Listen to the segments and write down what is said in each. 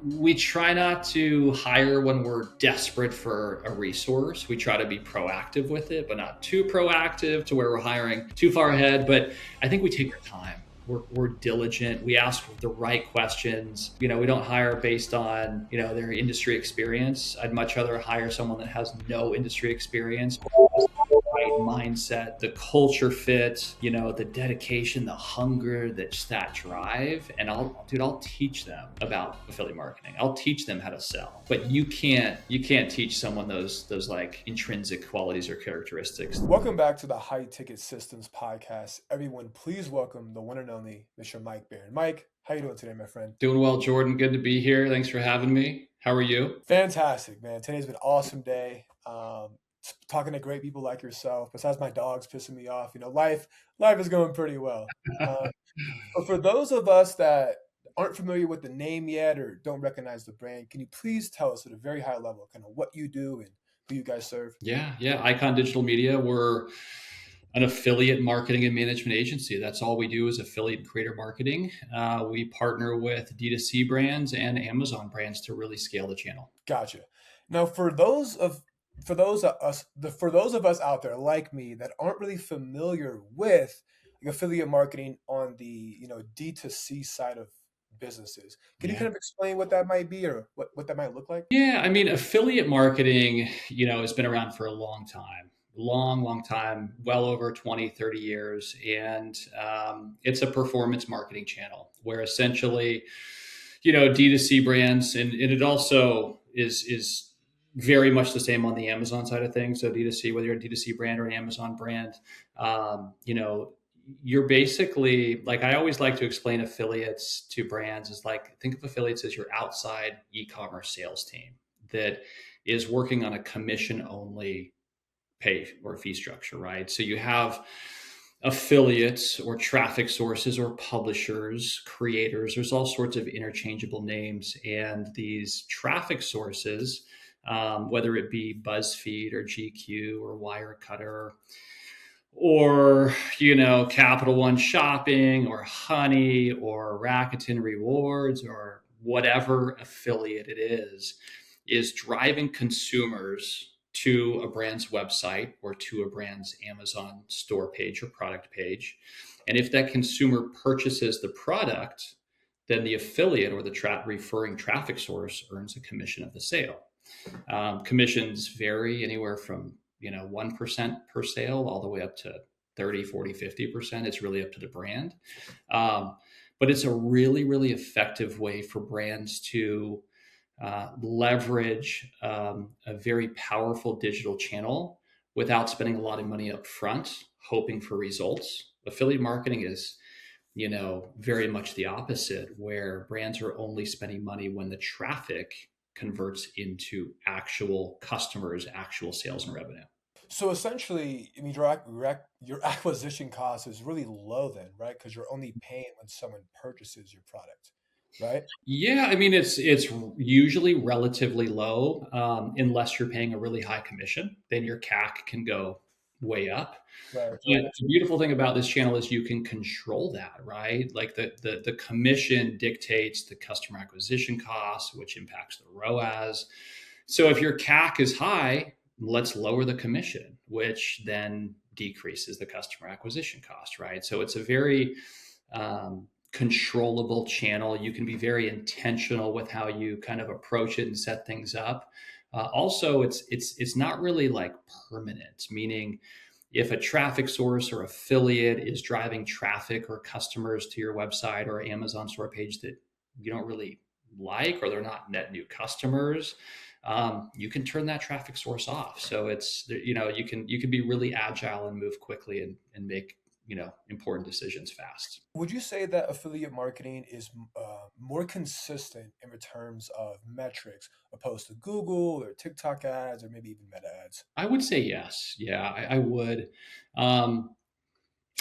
We try not to hire when we're desperate for a resource. We try to be proactive with it, but not too proactive to where we're hiring too far ahead. But I think we take our time. We're diligent. We ask the right questions. We don't hire based on, their industry experience. I'd much rather hire someone that has no industry experience, right mindset, the culture fit, the dedication, the hunger, that drive. And I'll teach them about affiliate marketing. I'll teach them how to sell. But you can't teach someone those like intrinsic qualities or characteristics. Welcome back to the High Ticket Systems podcast. Everyone, please welcome the one and only Mr. Mike Barron. Mike, how you doing today, my friend? Doing well, Jordan. Good to be here. Thanks for having me. How are you? Fantastic, man. Today's been an awesome day. Talking to great people like yourself. Besides my dogs pissing me off, life is going pretty well. Uh, but for those of us that aren't familiar with the name yet or don't recognize the brand, can you please tell us at a very high level kind of what you do and who you guys serve? Yeah. Icon Digital Media. We're an affiliate marketing and management agency. That's all we do is affiliate and creator marketing. We partner with D2C brands and Amazon brands to really scale the channel. Gotcha. Now, for those of us out there like me that aren't really familiar with like affiliate marketing on the D2C side of businesses, can you Yeah. kind of explain what that might be or what that might look like? Yeah, I mean, affiliate marketing, has been around for a long time, long time, well over 20, 30 years. And it's a performance marketing channel where essentially, D2C brands, and it also is very much the same on the Amazon side of things. So D2C, whether you're a D2C brand or an Amazon brand, you're basically like, I always like to explain affiliates to brands is like, think of affiliates as your outside e-commerce sales team that is working on a commission only pay or fee structure, right? So you have affiliates or traffic sources or publishers, creators. There's all sorts of interchangeable names. And these traffic sources, whether it be BuzzFeed or GQ or Wirecutter or Capital One Shopping or Honey or Rakuten Rewards or whatever affiliate it is driving consumers to a brand's website or to a brand's Amazon store page or product page. And if that consumer purchases the product, then the affiliate or the referring traffic source earns a commission of the sale. Commissions vary anywhere from 1% per sale all the way up to 30, 40, 50%. It's really up to the brand. But it's a really, really effective way for brands to leverage a very powerful digital channel without spending a lot of money up front, hoping for results. Affiliate marketing is, very much the opposite, where brands are only spending money when the traffic converts into actual customers, actual sales and revenue. So essentially, I mean, your acquisition cost is really low then, right? Because you're only paying when someone purchases your product, right? Yeah, I mean it's usually relatively low, unless you're paying a really high commission. Then your CAC can go way up. Right. But the beautiful thing about this channel is you can control that, right? Like the commission dictates the customer acquisition costs, which impacts the ROAS. So if your CAC is high, let's lower the commission, which then decreases the customer acquisition cost, right? So it's a very controllable channel. You can be very intentional with how you kind of approach it and set things up. Also, it's not really like permanent, meaning if a traffic source or affiliate is driving traffic or customers to your website or Amazon store page that you don't really like, or they're not net new customers, you can turn that traffic source off. So it's, you can be really agile and move quickly and make important decisions fast. Would you say that affiliate marketing is more consistent in terms of metrics opposed to Google or TikTok ads or maybe even Meta ads? I would say yes. Yeah, I would. Um,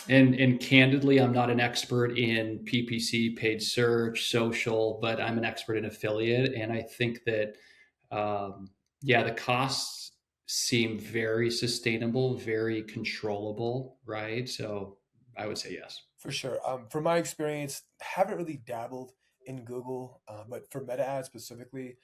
and candidly, I'm not an expert in PPC, paid search, social, but I'm an expert in affiliate. And I think that, yeah, the costs seem very sustainable, very controllable, right? So I would say yes. For sure. From my experience, haven't really dabbled in Google, but for meta ads specifically,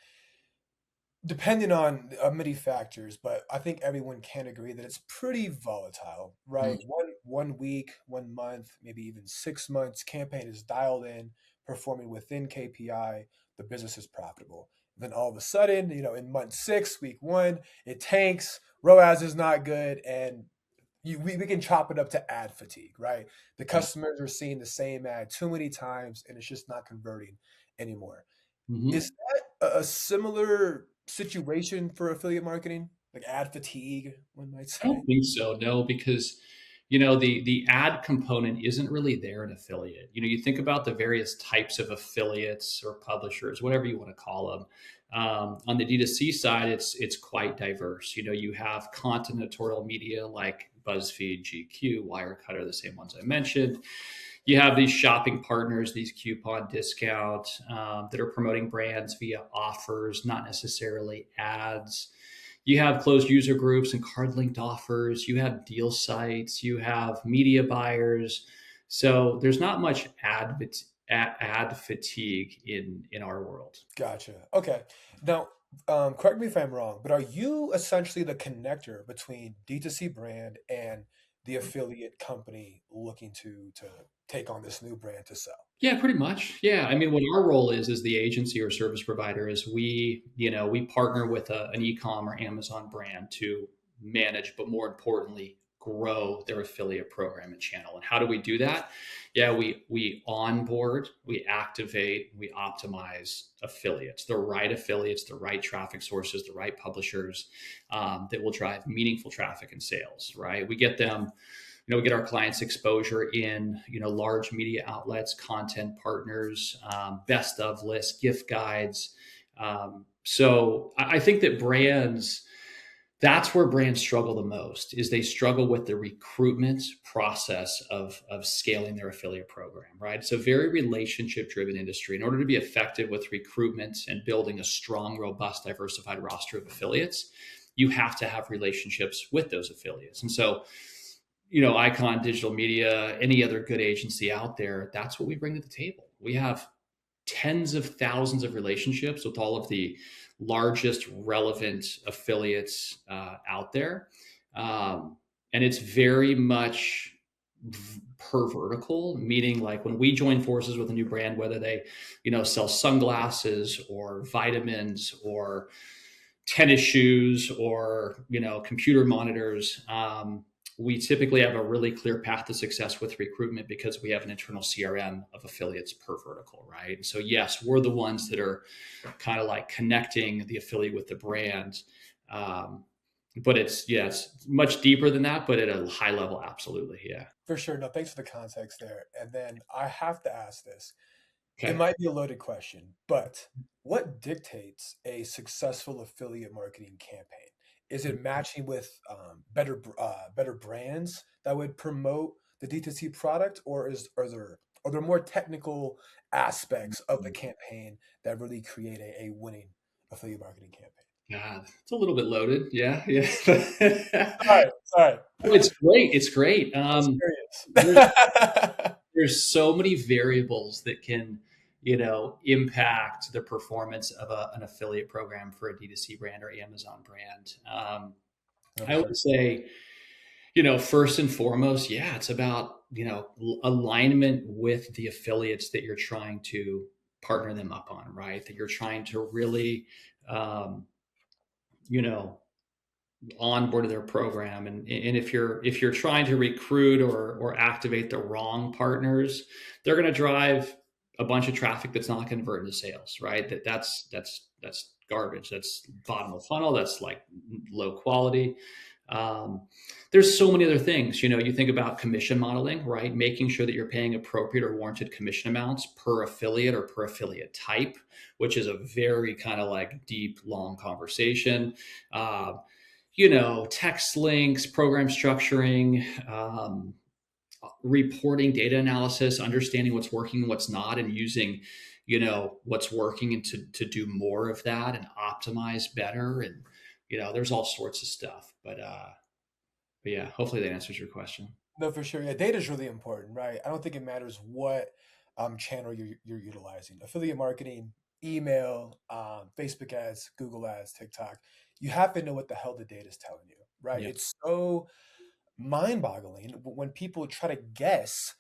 depending on many factors, but I think everyone can agree that it's pretty volatile, Mm. right? One week, 1 month, maybe even 6 months, campaign is dialed in, performing within KPI, the business is profitable. Then all of a sudden, in month six, week one, it tanks, ROAS is not good, and we can chop it up to ad fatigue, right? The Yeah. customers are seeing the same ad too many times, and it's just not converting anymore. Is Hmm. that a similar situation for affiliate marketing? Like ad fatigue, one might I say? don't think so, no, because the ad component isn't really there in affiliate. You think about the various types of affiliates or publishers, whatever you want to call them. On the D2C side, it's quite diverse. You have content editorial media like BuzzFeed, GQ, Wirecutter, the same ones I mentioned. You have these shopping partners, these coupon discount that are promoting brands via offers, not necessarily ads. You have closed user groups and card linked offers. You have deal sites. You have media buyers. So there's not much ad fatigue in our world. Gotcha. Okay. Now, correct me if I'm wrong, but are you essentially the connector between D2C brand and the affiliate company looking to take on this new brand to sell? Yeah, pretty much. Yeah, I mean, what our role is the agency or service provider is we partner with an e-com or Amazon brand to manage, but more importantly, grow their affiliate program and channel. And how do we do that? Yeah, we onboard, we activate, we optimize affiliates, the right traffic sources, the right publishers that will drive meaningful traffic and sales. Right? We get them we get our clients exposure in large media outlets, content partners, best of lists, gift guides. So I think that that's where brands struggle the most is they struggle with the recruitment process of scaling their affiliate program, right? It's a very relationship driven industry. In order to be effective with recruitment and building a strong, robust, diversified roster of affiliates, you have to have relationships with those affiliates. And so Icon Digital Media, any other good agency out there, that's what we bring to the table. We have tens of thousands of relationships with all of the largest relevant affiliates out there. Um, and it's very much per vertical, meaning like when we join forces with a new brand, whether they, sell sunglasses or vitamins or tennis shoes or computer monitors, we typically have a really clear path to success with recruitment because we have an internal crm of affiliates per vertical, right? And so yes, we're the ones that are kind of like connecting the affiliate with the brand. But it's much deeper than that, but at a high level, absolutely. Yeah. For sure. No, thanks for the context there. And then I have to ask this. It Okay. might be a loaded question, but what dictates a successful affiliate marketing campaign? Is it matching with better brands that would promote the D2C product, or are there more technical aspects of the campaign that really create a winning affiliate marketing campaign? God, it's a little bit loaded. Yeah. Yeah. Sorry, sorry. It's great. It's great. I was There's curious. there's so many variables that can impact the performance of an affiliate program for a D2C brand or Amazon brand. Never I heard. would say first and foremost, yeah, it's about alignment with the affiliates that you're trying to partner them up on, right? That you're trying to really um, you know onboard their program. And if you're trying to recruit or activate the wrong partners, they're going to drive a bunch of traffic that's not going to convert into sales, right? That's garbage. That's bottom of funnel. That's like low quality. um, there's so many other things. You think about commission modeling, right? Making sure that you're paying appropriate or warranted commission amounts per affiliate or per affiliate type, which is a very kind of like deep long conversation. uh, text links, program structuring, reporting, data analysis, understanding what's working and what's not, and using, what's working and to do more of that and optimize better. And, there's all sorts of stuff. But yeah, hopefully that answers your question. No, for sure. Yeah, data is really important, right? I don't think it matters what. channel you're utilizing. Affiliate marketing, email, Facebook ads, Google ads, TikTok. You have to know what the hell the data is telling you, right? Yeah. It's so mind-boggling when people try to guess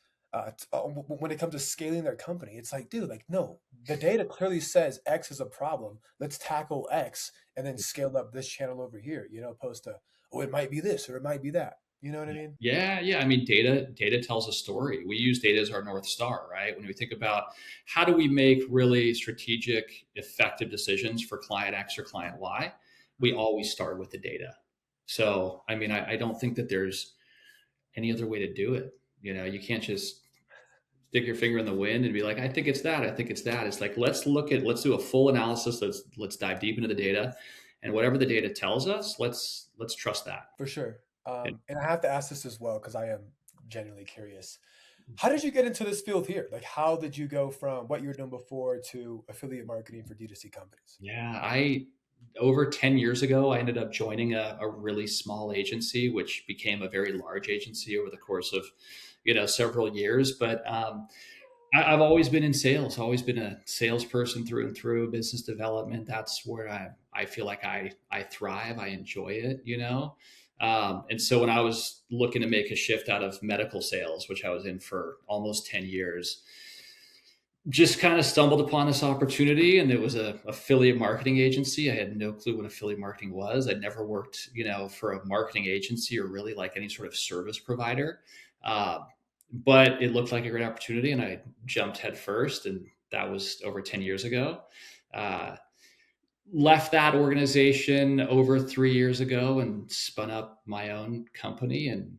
when it comes to scaling their company. It's like, dude, like, no, the data clearly says X is a problem. Let's tackle X and then scale up this channel over here, opposed to, oh, it might be this or it might be that. You know what I mean? Yeah, yeah. I mean, data tells a story. We use data as our north star, right? When we think about how do we make really strategic, effective decisions for client X or client Y, we always start with the data. So, I mean, I don't think that there's any other way to do it. You can't just stick your finger in the wind and be like, I think it's that. I think it's that. It's like let's do a full analysis. Let's dive deep into the data, and whatever the data tells us, let's trust that. For sure. And And I have to ask this as well because I am genuinely curious. How did you get into this field here? Like, how did you go from what you were doing before to affiliate marketing for D2C companies? Yeah, I over 10 years ago, I ended up joining a really small agency, which became a very large agency over the course of, several years. But I've always been in sales, always been a salesperson through and through, business development. That's where I feel like I thrive. I enjoy it. And so when I was looking to make a shift out of medical sales, which I was in for almost 10 years, just kind of stumbled upon this opportunity, and it was a affiliate marketing agency. I had no clue what affiliate marketing was. I'd never worked, for a marketing agency or really like any sort of service provider. Uh, but it looked like a great opportunity, and I jumped head first, and that was over 10 years ago. Uh, Left that organization over 3 years ago and spun up my own company, and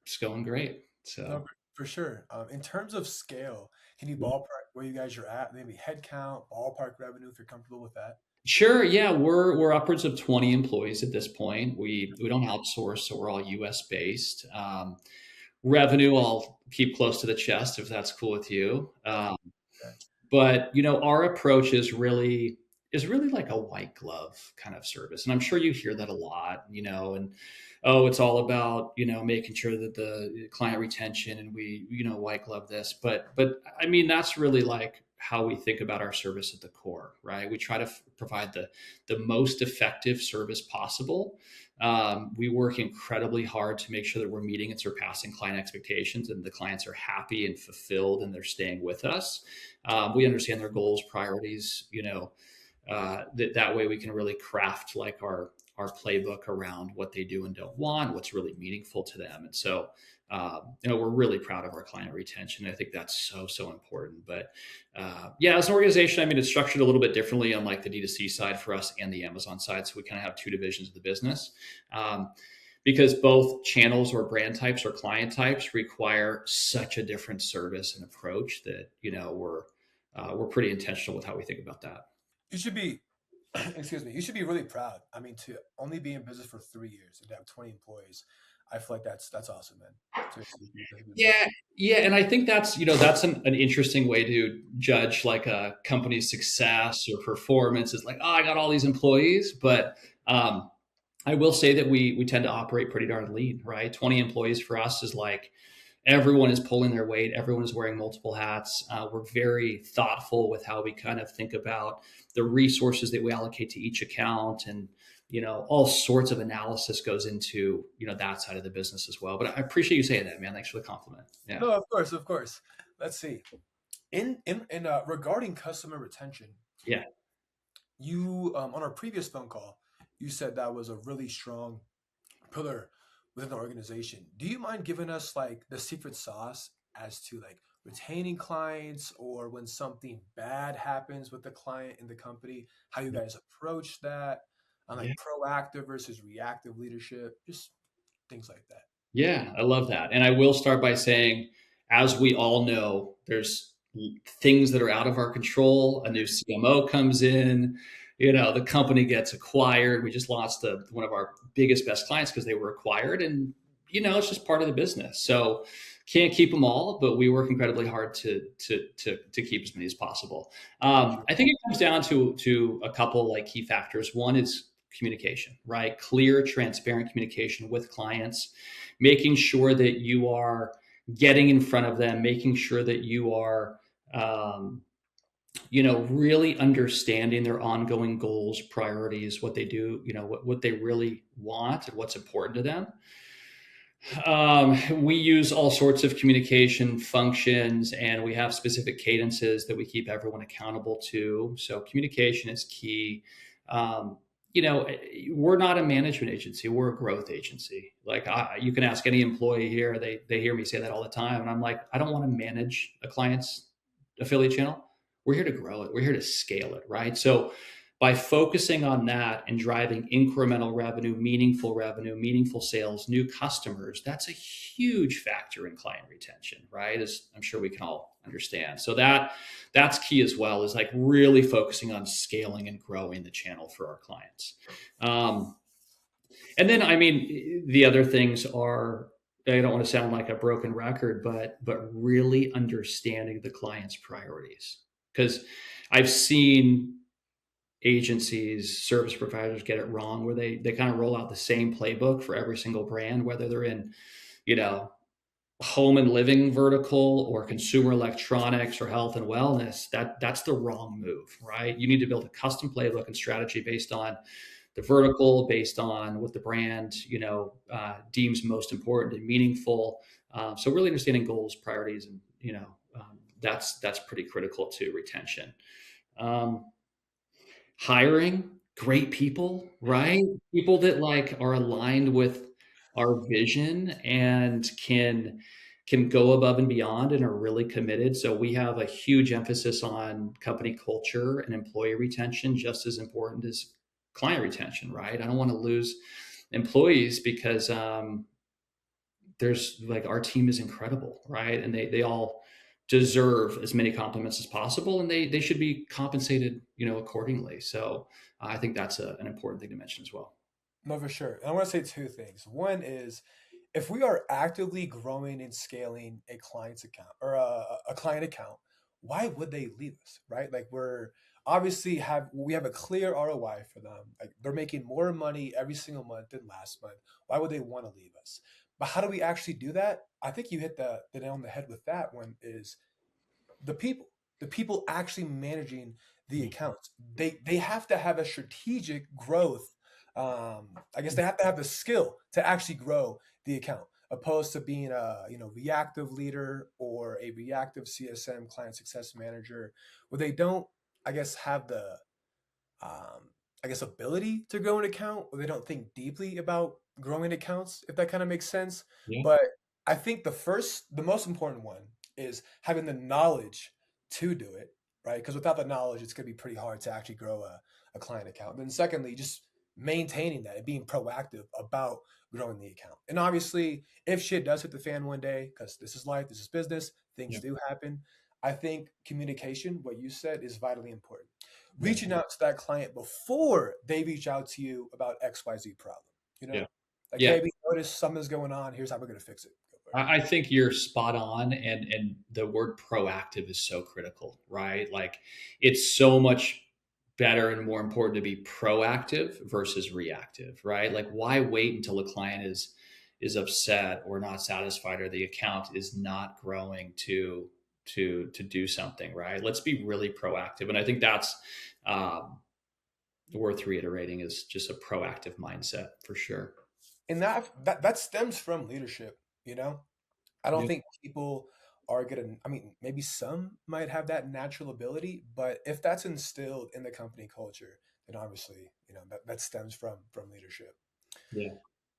it's going great. No, So for sure. In terms of scale, can you ballpark where you guys are at? Maybe headcount, ballpark revenue, if you're comfortable with that. sure. Yeah, we're upwards of 20 employees at this point. We don't outsource, so we're all U.S. based. Revenue, I'll keep close to the chest if that's cool with you. Okay. But our approach is really like a white glove kind of service, and I'm sure you hear that a lot. And oh, it's all about making sure that the client retention, and we white glove this. But I mean, that's really like how we think about our service at the core, right? We try to provide the most effective service possible. We work incredibly hard to make sure that we're meeting and surpassing client expectations, and the clients are happy and fulfilled, and they're staying with us. We understand their goals, priorities. That way we can really craft like our playbook around what they do and don't want, what's really meaningful to them. And so, we're really proud of our client retention. I think that's so important. But yeah, as an organization, I mean, it's structured a little bit differently on like the D2C side for us and the Amazon side. So we kind of have two divisions of the business. Because both channels or brand types or client types require such a different service and approach that we're pretty intentional with how we think about that. You should be, excuse me, you should be really proud. I mean, to only be in business for 3 years and to have 20 employees, I feel like that's awesome, man. Seriously, you should be proud. Yeah, yeah, and I think that's an interesting way to judge like a company's success or performance. Is like, oh, I got all these employees, but I will say that we tend to operate pretty darn lean, right? 20 employees for us is like everyone is pulling their weight, everyone is wearing multiple hats. We're very thoughtful with how we kind of think about the resources that we allocate to each account, and all sorts of analysis goes into that side of the business as well. But I appreciate you saying that, man. Thanks for the compliment. Yeah, No, of course, of course. Let's see. In regarding customer retention, yeah. you on our previous phone call, you said that was a really strong pillar within the organization. Do you mind giving us like the secret sauce as to like retaining clients or when something bad happens with the client in the company, how you guys approach that, on like proactive versus reactive leadership, just things like that. Yeah, I love that. And I will start by saying, as we all know, there's things that are out of our control. A new CMO comes in, the company gets acquired. We just lost one of our biggest, best clients because they were acquired. And, it's just part of the business. So can't keep them all, but we work incredibly hard to keep as many as possible. For sure. I think it comes down to a couple like key factors. One is communication, right? Clear, transparent communication with clients, making sure that you are getting in front of them, making sure that you are Um, really understanding their ongoing goals, priorities, what they do, what they really want and what's important to them. We use all sorts of communication functions and we have specific cadences that we keep everyone accountable to. So communication is key. Um, you know, we're not a management agency, we're a growth agency. Like you can ask any employee here, they hear me say that all the time. And I'm like, I don't want to manage a client's affiliate channel. We're here to grow it, we're here to scale it, right? So by focusing on that and driving incremental revenue, meaningful sales, new customers, that's a huge factor in client retention, right? As I'm sure we can all understand. So that's key as well, is like really focusing on scaling and growing the channel for our clients. Um, and then, I mean, the other things are, I don't want to sound like a broken record, but really understanding the client's priorities. Because I've seen agencies, service providers get it wrong, where they kind of roll out the same playbook for every single brand, whether they're in, you know, home and living vertical or consumer electronics or health and wellness. That's the wrong move, right? You need to build a custom playbook and strategy based on the vertical, based on what the brand, deems most important and meaningful. So really understanding goals, priorities, and that's pretty critical to retention. Um, Hiring great people, right? People that like are aligned with our vision and can go above and beyond and are really committed. So we have a huge emphasis on company culture and employee retention, just as important as client retention, right? I don't want to lose employees because there's like our team is incredible, right? And they all deserve as many compliments as possible, and they should be compensated, accordingly. So I think that's an important thing to mention as well. No, for sure. And I want to say two things. One is if we are actively growing and scaling a client's account or a client account, why would they leave us, right? Like we're obviously we have a clear ROI for them. Like they're making more money every single month than last month. Why would they want to leave us? But how do we actually do that? I think you hit the nail on the head with that one is the people the people actually managing the accounts they have to have a strategic growth. I guess they have to have the skill to actually grow the account opposed to being a reactive leader or a reactive CSM, client success manager, where they don't, I guess, have the I guess, ability to grow an account, or they don't think deeply about growing accounts, if that kind of makes sense. Yeah, But I think the most important one is having the knowledge to do it, right? Because without the knowledge, it's going to be pretty hard to actually grow a client account. Then, secondly, just maintaining that and being proactive about growing the account. And obviously, if shit does hit the fan one day, because this is life, this is business, things yeah, do happen. I think communication, what you said, is vitally important, yeah, reaching out to that client before they reach out to you about XYZ problem. You yeah, know, like, yeah. hey, we noticed something's going on. Here's how we're going to fix it. Go for it. I think you're spot on, and the word proactive is so critical, right? Like it's so much better and more important to be proactive versus reactive, right? Like why wait until a client is upset or not satisfied or the account is not growing to do something, right? Let's be really proactive, and I think that's um, worth reiterating, is just a proactive mindset for sure. And that stems from leadership. I don't Yeah, think people are gonna. I mean, maybe some might have that natural ability, but if that's instilled in the company culture, then obviously, that stems from leadership. yeah,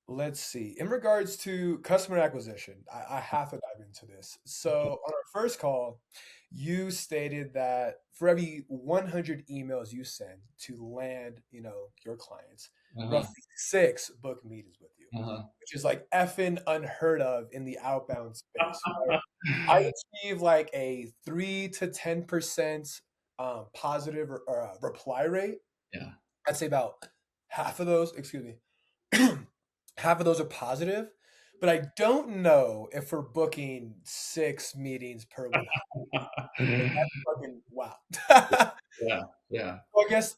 Let's see. In regards to customer acquisition, I have to dive into this. So on our first call, you stated that for every 100 emails you send to land, your clients, uh-huh, roughly six book meetings with you, uh-huh. which is like effing unheard of in the outbound space, right? I achieve like a 3 to 10% positive or reply rate. Yeah. I'd say about half of those, excuse me, half of those are positive, but I don't know if we're booking six meetings per 100. Like, that's fucking wow. Yeah, yeah, So I guess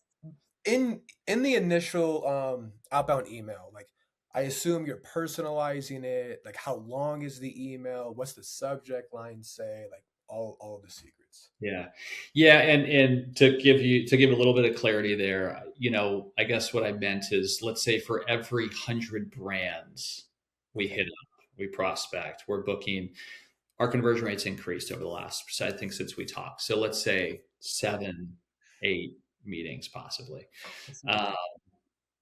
in the initial outbound email, like I assume you're personalizing it. Like how long is the email? What's the subject line say? Like all of the secrets. Yeah. Yeah. And to give a little bit of clarity there, I guess what I meant is, let's say for every 100 brands we Okay. hit up, we prospect, we're booking, our conversion rates increased over the last, I think, since we talked. So let's say seven, 8 meetings possibly. That's Uh,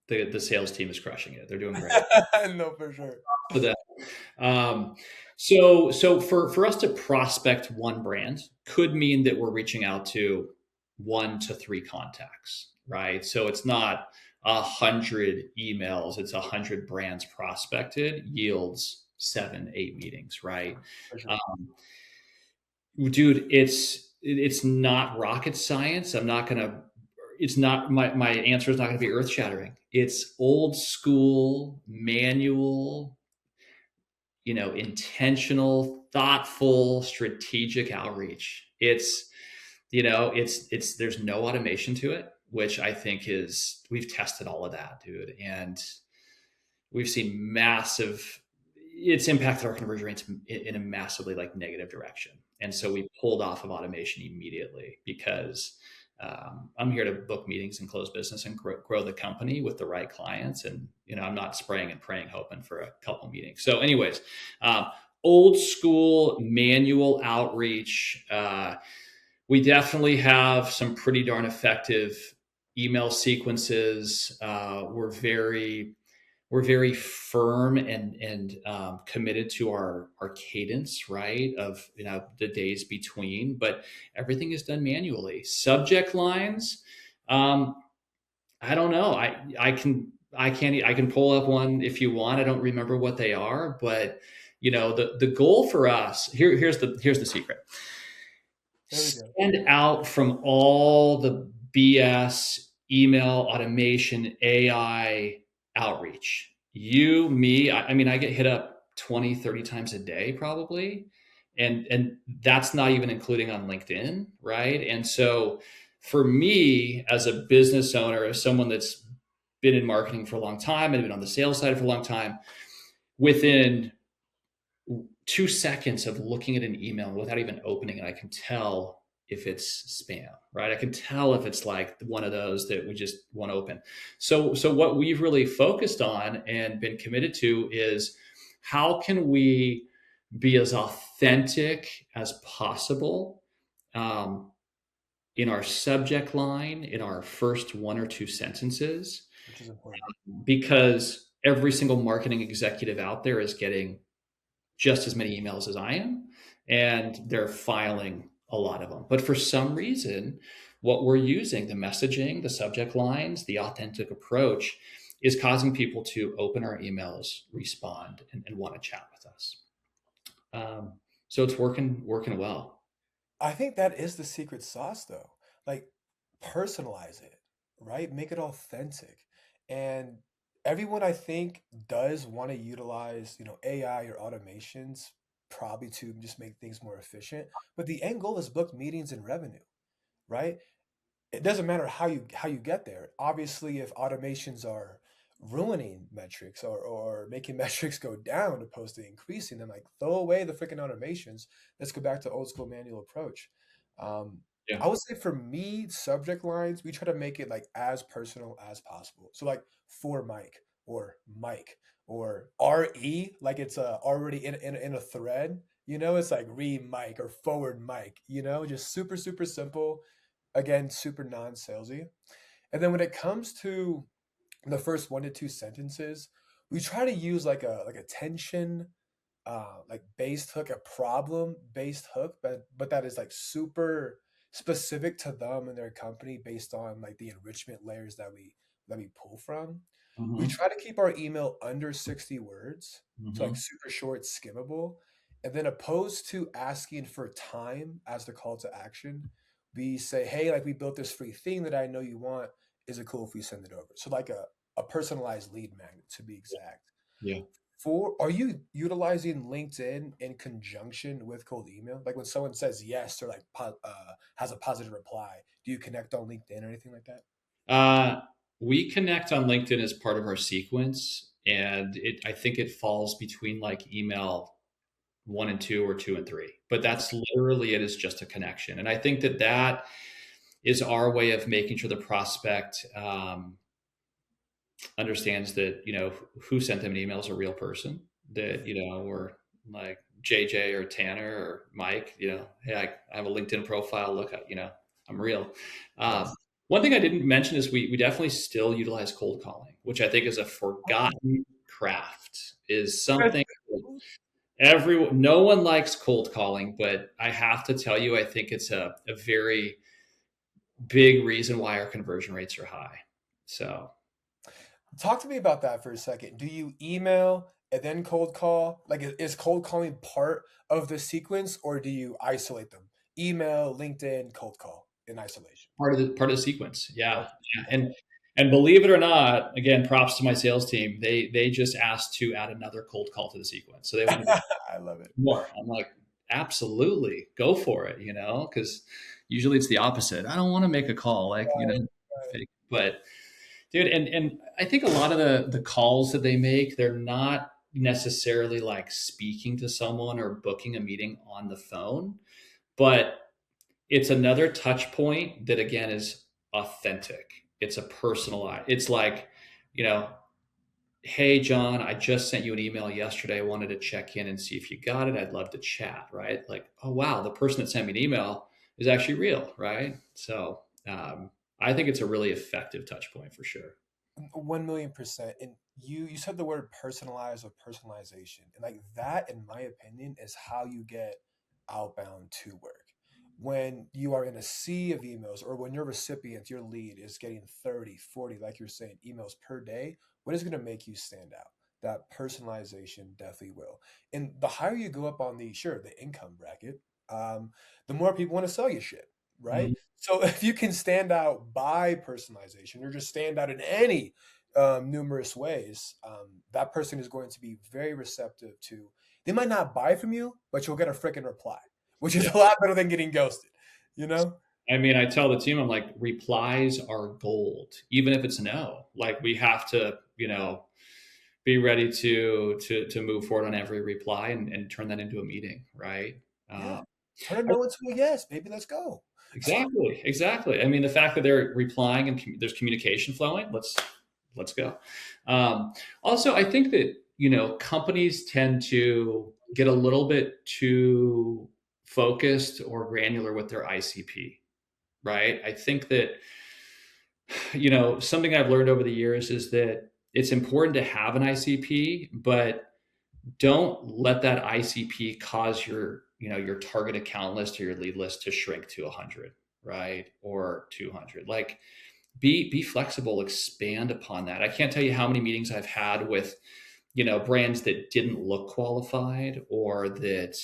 amazing. the sales team is crushing it. They're doing great. No, for sure. For them. Um, so for us to prospect one brand could mean that we're reaching out to 1 to 3 contacts, right? So it's not 100 emails; it's 100 brands prospected yields 7, 8 meetings, right? For sure. Um, dude, it's not rocket science. I'm not gonna. It's not my answer is not going to be earth shattering. It's old school manual, intentional, thoughtful, strategic outreach. It's there's no automation to it, which I think is we've tested all of that, dude, and we've seen massive. It's impacted our conversion rates in a massively like negative direction, and so we pulled off of automation immediately because I'm here to book meetings and close business and grow the company with the right clients. And I'm not spraying and praying, hoping for a couple meetings. So, anyways, um, old school manual outreach. We definitely have some pretty darn effective email sequences. We're very firm and committed to our cadence, right? Of the days between, but everything is done manually. Subject lines, um, I don't know. I can pull up one if you want. I don't remember what they are, but the goal for us here's the secret. There we go. Stand out from all the BS email automation AI outreach. You, me, I mean, I get hit up 20, 30 times a day probably. And that's not even including on LinkedIn, right? And so for me as a business owner, as someone that's been in marketing for a long time and been on the sales side for a long time, within 2 seconds of looking at an email without even opening it, I can tell if it's spam, right? I can tell if it's like one of those that we just want to open. So what we've really focused on and been committed to is how can we be as authentic as possible, um, in our subject line, in our first 1 or 2 sentences, Which is important. because every single marketing executive out there is getting just as many emails as I am, and they're filing a lot of them. But for some reason, what we're using, the messaging, the subject lines, the authentic approach, is causing people to open our emails, respond, and want to chat with us. Um, so it's working well. I think that is the secret sauce, though. Like, personalize it, right? Make it authentic. And everyone, I think, does want to utilize, AI or automations probably to just make things more efficient. But the end goal is book meetings and revenue, right? It doesn't matter how you get there. Obviously, if automations are ruining metrics or making metrics go down opposed to increasing them, like throw away the freaking automations. Let's go back to old school manual approach. Um, Yeah. I would say for me, subject lines, we try to make it like as personal as possible. So like for Mike or RE, like it's already in a thread. It's like re Mike or forward Mike. Just super super simple. Again, super non-salesy. And then when it comes to the first 1 to 2 sentences, we try to use like a tension, like based hook, a problem based hook, but that is like super specific to them and their company based on like the enrichment layers that we pull from. We Hmm. try to keep our email under 60 words, so like Hmm. super short, skimmable. And then opposed to asking for time as the call to action, we say, hey, like we built this free thing that I know you want. Is it cool if we send it over? So like a personalized lead magnet to be exact. Yeah. Are you utilizing LinkedIn in conjunction with cold email? Like when someone says yes or like has a positive reply, do you connect on LinkedIn or anything like that? Uh, we connect on LinkedIn as part of our sequence, and I think it falls between like email one and two or two and three. But that's literally it, is just a connection. And I think that that is our way of making sure the prospect understands that, who sent them an email is a real person, that, or like JJ or Tanner or Mike, hey, I have a LinkedIn profile. Look, I'm real. Um, Yes. One thing I didn't mention is we definitely still utilize cold calling, which I think is a forgotten craft, is something that no one likes cold calling, but I have to tell you, I think it's a very big reason why our conversion rates are high. So Talk to me about that for a second. Do you email and then cold call? Like, is cold calling part of the sequence, or do you isolate them? Email, LinkedIn, cold call in isolation. part of the sequence. Yeah. Okay. Yeah. Okay. And believe it or not, again, props to my sales team. They just asked to add another cold call to the sequence. So they wanted to I love it. more. I'm like, absolutely, go for it, because usually it's the opposite. I don't want to make a call, like, Right, right. fake. But dude, and I think a lot of the calls that they make, they're not necessarily like speaking to someone or booking a meeting on the phone, but it's another touch point that again is authentic. It's a personalized. It's like, you know, hey John, I just sent you an email yesterday. I wanted to check in and see if you got it. I'd love to chat, right? Like, oh wow, the person that sent me an email is actually real, right? So I think it's a really effective touch point for sure. 1,000,000%. And you said the word personalized or personalization. And like that, in my opinion, is how you get outbound to work. When you are in a sea of emails, or when your recipient, your lead is getting 30, 40, like you're saying, emails per day, what is going to make you stand out? That personalization definitely will. And the higher you go up on the income bracket, the more people want to sell you shit, right? Mhm. So if you can stand out by personalization, or just stand out in any numerous ways, that person is going to be very receptive to. They might not buy from you, but you'll get a freaking reply, which is Yeah. a lot better than getting ghosted. You know? I mean, I tell the team, I'm like, replies are gold, even if it's no. Like we have to, be ready to move forward on every reply and turn that into a meeting, right? Um, Yeah. Turn a no into a yes, baby. Let's go. exactly, exactly. I mean, the fact that they're replying and there's communication flowing, let's go. Also, I think that companies tend to get a little bit too focused or granular with their ICP, right? I think that something I've learned over the years is that it's important to have an ICP, but don't let that ICP cause your target account list or your lead list to shrink to 100, right? Or 200. Like be flexible, expand upon that. I can't tell you how many meetings I've had with brands that didn't look qualified, or that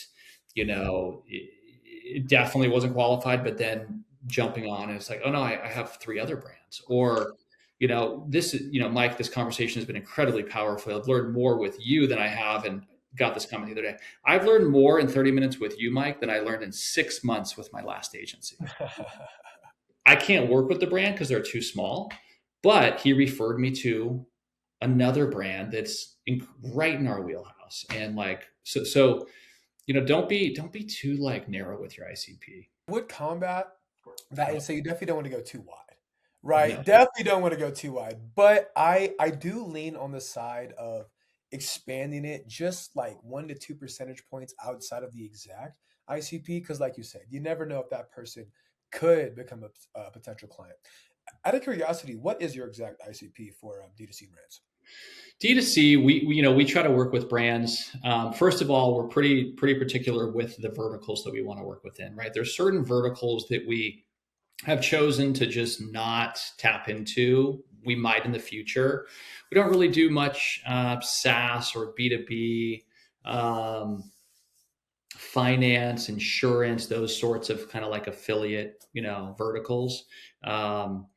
it definitely wasn't qualified, but then jumping on and it's like, oh no, I have three other brands. Or this is, Mike, this conversation has been incredibly powerful. I've learned more with you than I have, and got this comment the other day, I've learned more in 30 minutes with you, Mike, than I learned in 6 months with my last agency. I can't work with the brand because they're too small, but he referred me to another brand that's right in our wheelhouse. And like, so don't be too like narrow with your ICP. Would combat that Oh, and say you definitely don't want to go too wide, right? no. Definitely don't want to go too wide. But I do lean on the side of expanding it just like 1 to 2 percentage points outside of the exact ICP, because like you said, you never know if that person could become a potential client. Out of curiosity, what is your exact ICP for D2C brands? D2C, we try to work with brands. First of all, we're pretty particular with the verticals that we want to work within, right? There's certain verticals that we have chosen to just not tap into. We might in the future. We don't really do much SaaS or B2B, um, finance, insurance, those sorts of kind of like affiliate, verticals. Um,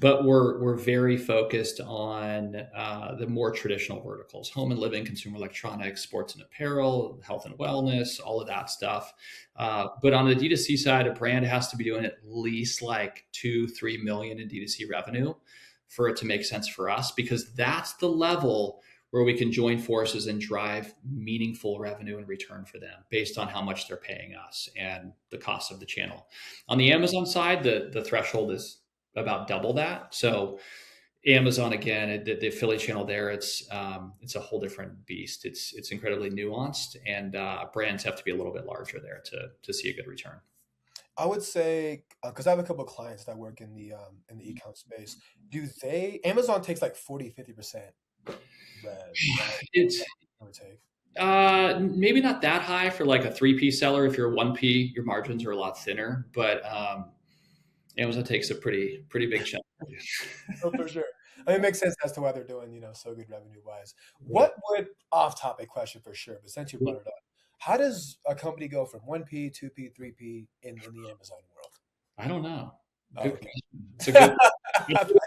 but we're very focused on the more traditional verticals: home and living, consumer electronics, sports and apparel, health and wellness, all of that stuff. But on the D2C side, a brand has to be doing at least like 2-3 million in D2C revenue for it to make sense for us, because that's the level where we can join forces and drive meaningful revenue and return for them based on how much they're paying us and the cost of the channel. On the Amazon side, the threshold is about double that. So Amazon again, the affiliate channel there, it's a whole different beast. It's incredibly nuanced, and brands have to be a little bit larger there to see a good return. I would say because I have a couple of clients that work in the e-com space. Do they Amazon takes like 40-50% rev, right? It's Give or take. maybe not that high for like a 3P seller. If you're a 1P, your margins are a lot thinner, but Amazon takes a pretty big chunk. Oh, for sure. I mean, it makes sense as to why they're doing, so good revenue wise. Yeah. What would off topic question for sure, but since you brought it up, how does a company go from 1P, 2P, 3P in the Amazon world? I don't know. Oh, Good okay. question. It's a good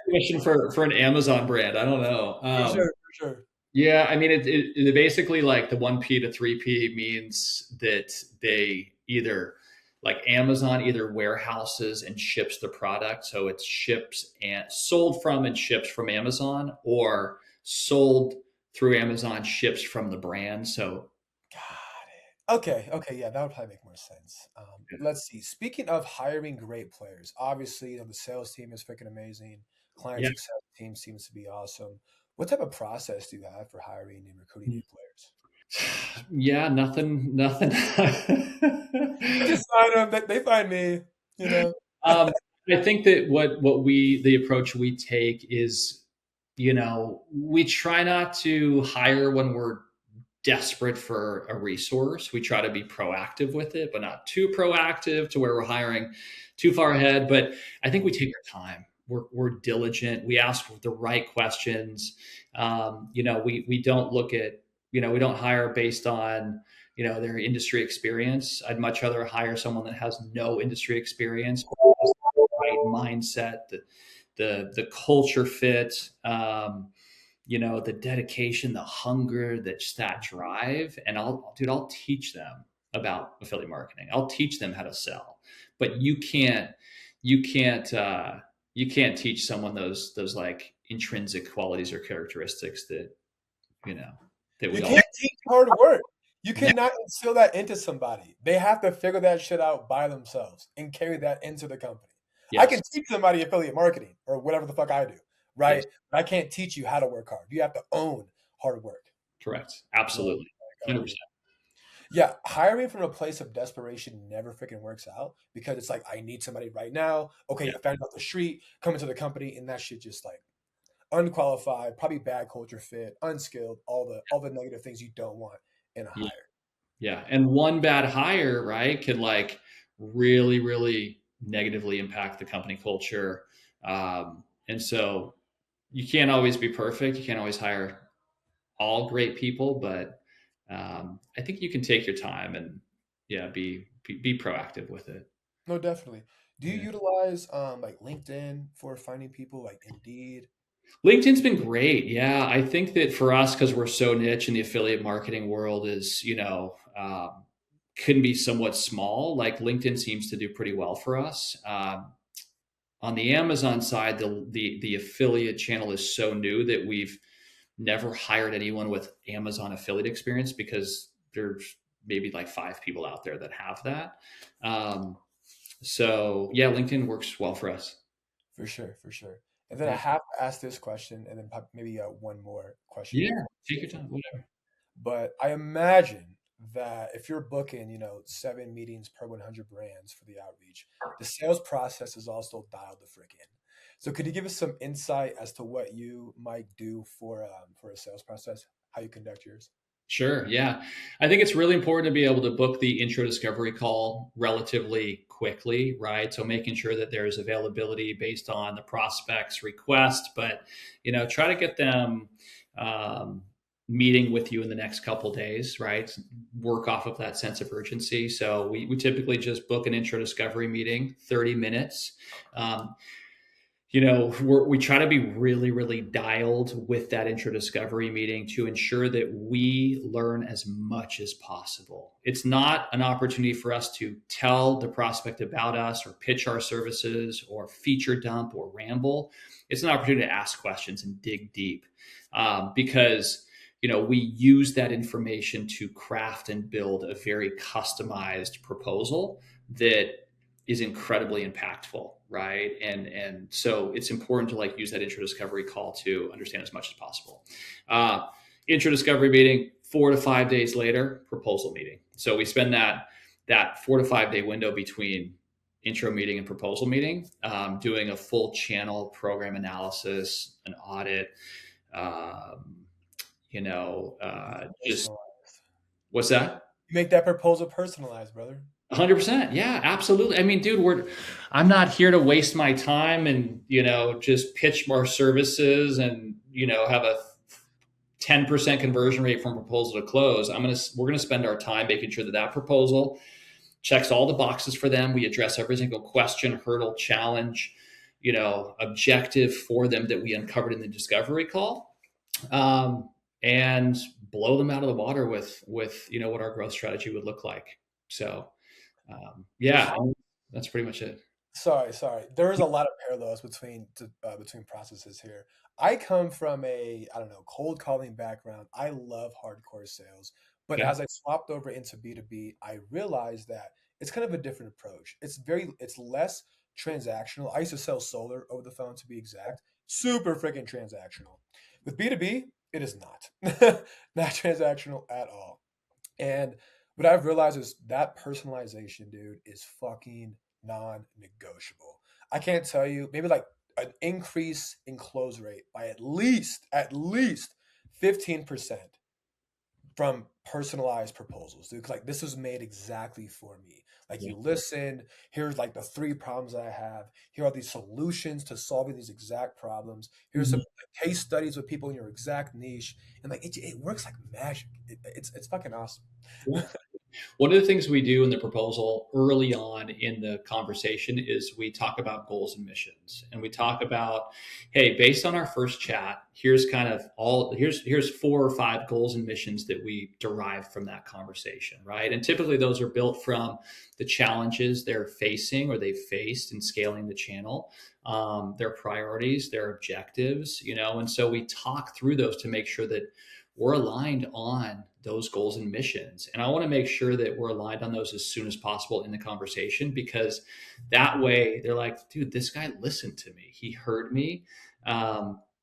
question for an Amazon brand. I don't know. For sure, for sure. Yeah, I mean, it basically like the 1P to 3P means that they either like Amazon either warehouses and ships the product. So it's ships and sold from and ships from Amazon, or sold through Amazon, ships from the brand. So Got it. Okay, okay, yeah, that would probably make more sense. Let's see. Speaking of hiring great players, obviously, the sales team is freaking amazing. Client yeah, success team seems to be awesome. What type of process do you have for hiring and recruiting new players? yeah, nothing. I just find them that they find me, you know. um, I think that what we the approach we take is, we try not to hire when we're desperate for a resource. We try to be proactive with it, but not too proactive to where we're hiring too far ahead. But I think we take our time. We're diligent. We ask the right questions. We don't look at, we don't hire based on, their industry experience. I'd much rather hire someone that has no industry experience, but has the right mindset, the culture fit. The dedication, the hunger, that drive. And I'll teach them about affiliate marketing. I'll teach them how to sell. But you can't, you can't teach someone those like intrinsic qualities or characteristics you know, that You we all, can't teach hard work. You yeah, cannot instill that into somebody. They have to figure that shit out by themselves and carry that into the company. I can yes, teach somebody affiliate marketing or whatever the fuck I do, yes, right? But I can't teach you how to work hard. You have to own hard work. correct. Right? Absolutely. Like, 100%. yeah, hiring from a place of desperation never freaking works out because it's like I need somebody right now. Okay, Yeah. I found off the street, come into the company, and that shit just like unqualified, probably bad culture fit, unskilled, all the negative things you don't want in a Yeah. hire. Yeah. And one bad hire, right, could like really, really negatively impact the company culture. And so you can't always be perfect. You can't always hire all great people, but I think you can take your time and yeah, be proactive with it. No, definitely. Do you Yeah. utilize like LinkedIn for finding people like Indeed? LinkedIn's been great. Yeah. I think that for us, because we're so niche in the affiliate marketing world, is, can be somewhat small. Like LinkedIn seems to do pretty well for us. On the Amazon side, the affiliate channel is so new that we've never hired anyone with Amazon affiliate experience because there's maybe like 5 people out there that have that. Um, so yeah, LinkedIn works well for us. For sure, for sure. And then I Yeah, have to ask this question, and then maybe one more question yeah. before Take your time. Whatever. But I imagine that if you're booking, 7 meetings per 100 brands for the outreach, the sales process is also dialed the frick in. So could you give us some insight as to what you might do for a sales process, how you conduct yours? Sure. Yeah. I think it's really important to be able to book the intro discovery call relatively quickly, right? So making sure that there's availability based on the prospect's request, but try to get them um, meeting with you in the next couple days, right? Work off of that sense of urgency. So we typically just book an intro discovery meeting, 30 minutes. Um, we try to be really, really dialed with that intro discovery meeting to ensure that we learn as much as possible. It's not an opportunity for us to tell the prospect about us or pitch our services or feature dump or ramble. It's an opportunity to ask questions and dig deep because we use that information to craft and build a very customized proposal that is incredibly impactful, right? And so it's important to like use that intro discovery call to understand as much as possible. Intro discovery meeting, 4 to 5 days later, proposal meeting. So we spend that 4 to 5 day window between intro meeting and proposal meeting, doing a full channel program analysis, an audit, um, just Personalized. what's that? You make that proposal personalized, brother. 100%. Yeah, absolutely. I mean, dude, I'm not here to waste my time and, just pitch more services and, have a 10% conversion rate from proposal to close. We're going to spend our time making sure that that proposal checks all the boxes for them. We address every single question, hurdle, challenge, objective for them that we uncovered in the discovery call. And blow them out of the water with what our growth strategy would look like. So yeah, How that's pretty much it. Sorry. There is a lot of parallels between processes here. I come from I don't know, cold calling background. I love hardcore sales, but Okay. as I swapped over into B2B, I realized that it's kind of a different approach. It's less transactional. I used to sell solar over the phone to be exact. Super freaking transactional. With B2B, it is not. Not transactional at all. And what I've realized is that personalization, dude, is fucking non-negotiable. I can't tell you, maybe like an increase in close rate by at least 15% from personalized proposals, dude. 'Cause, like this was made exactly for me. Like Yeah. you listen, here's like the three problems I have. Here are these solutions to solving these exact problems. Here's Mhm. some case studies with people in your exact niche, and like it works like magic. It's fucking awesome. Yeah. One of the things we do in the proposal early on in the conversation is we talk about goals and missions. And we talk about, hey, based on our first chat, here's 4 or 5 goals and missions that we derive from that conversation, right? And typically those are built from the challenges they're facing or they've faced in scaling the channel, their priorities, their objectives, and so we talk through those to make sure that we're aligned on those goals and missions. And I want to make sure that we're aligned on those as soon as possible in the conversation, because that way they're like, dude, this guy listened to me. He heard me.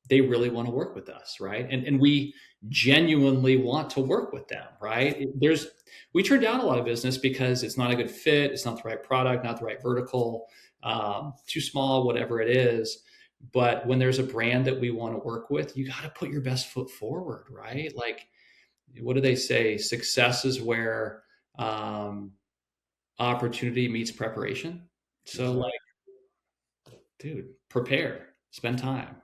They really want to work with us, right? And we genuinely want to work with them, right? We turn down a lot of business because it's not a good fit. It's not the right product, not the right vertical, too small, whatever it is. But when there's a brand that we want to work with, you got to put your best foot forward, right? Like, what do they say? Success is where um, opportunity meets preparation. So, Exactly. like, dude, prepare, spend time,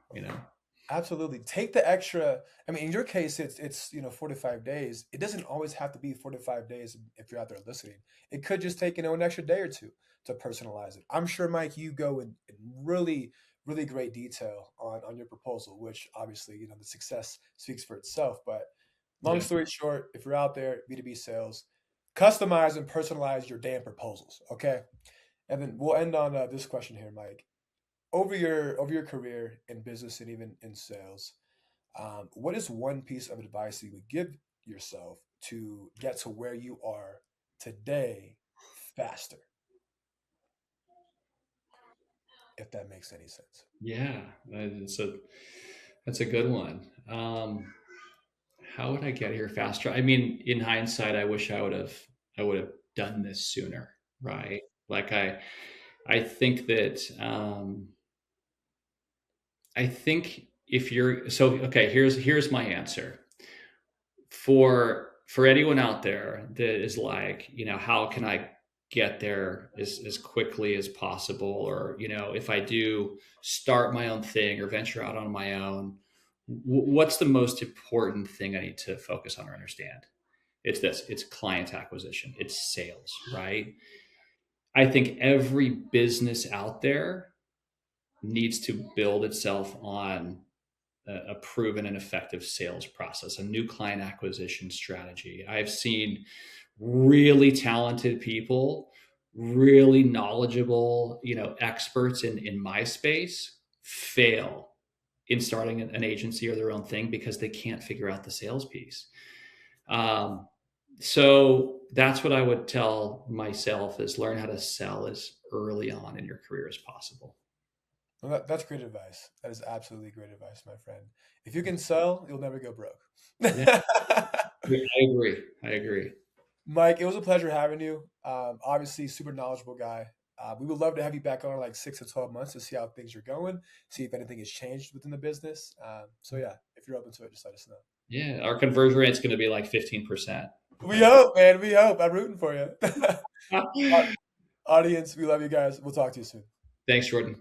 Absolutely. Take the extra. I mean, in your case, it's 45 days. It doesn't always have to be 45 days if you're out there listening. It could just take, an extra day or two to personalize it. I'm sure, Mike, you go in really, really great detail on your proposal, which obviously, the success speaks for itself. But long Yeah. story short, if you're out there, B2B sales, customize and personalize your damn proposals. Okay. And then we'll end on this question here, Mike. Over your career in business and even in sales, what is one piece of advice you would give yourself to get to where you are today faster, if that makes any sense? Yeah, that's a good one. How would I get here faster? I mean, in hindsight, I would have done this sooner, right? Like I think that I think if you're so okay, here's my answer for anyone out there that is like, how can I get there as quickly as possible, or if I do start my own thing or venture out on my own, what's the most important thing I need to focus on or understand? It's client acquisition, it's sales, right? I think every business out there needs to build itself on a proven and effective sales process, a new client acquisition strategy. I've seen really talented people, really knowledgeable, experts in my space fail in starting an agency or their own thing because they can't figure out the sales piece. Um, so that's what I would tell myself is learn how to sell as early on in your career as possible. Well, that's great advice. That is absolutely great advice, my friend. If you can sell, you'll never go broke. Yeah, I agree. I agree. Mike, it was a pleasure having you. Obviously, super knowledgeable guy. We would love to have you back on in like 6 to 12 months to see how things are going, see if anything has changed within the business. So yeah, if you're open to it, just let us know. Yeah, our conversion rate's going to be like 15%. We hope, man. We hope. I'm rooting for you. Audience, we love you guys. We'll talk to you soon. Thanks, Jordan.